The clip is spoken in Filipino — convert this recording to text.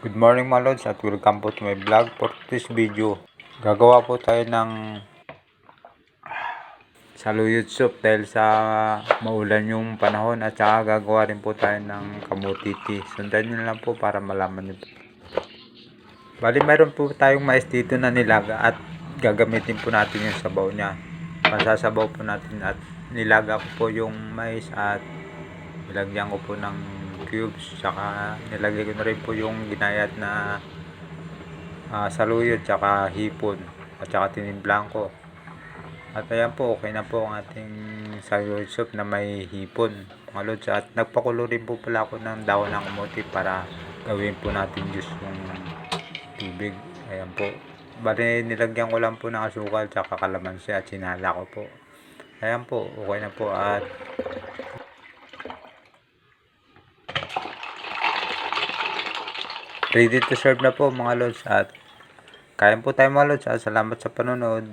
Good morning mga lods at welcome po to my vlog. For this video, gagawa po tayo ng saluyot soup dahil sa maulan yung panahon, at saka gagawa rin po tayo ng kamuti tea. Sundan nyo lang po para malaman nyo po. Bali mayroon po tayong mais dito na nilaga at gagamitin po natin yung sabaw niya. Pasasabaw po natin at nilaga ko po yung mais at nilagyan ko po ng cubes, saka nilagay ko na rin po yung ginayat na saluyot, saka hipon, at saka tinimplang ko. At ayan po, okay na po ang ating saluyot soup na may hipon mga lods. At nagpakulo rin po pala ako ng dahon ng kamote para gawin po natin juice yung tubig. Ayan po, bali nilagyan ko lang po ng asukal saka kalamansi at sinala ko po. Ayan po, okay na po at ready to serve na po mga lods. At kain po tayo mga lods. Salamat sa panonood.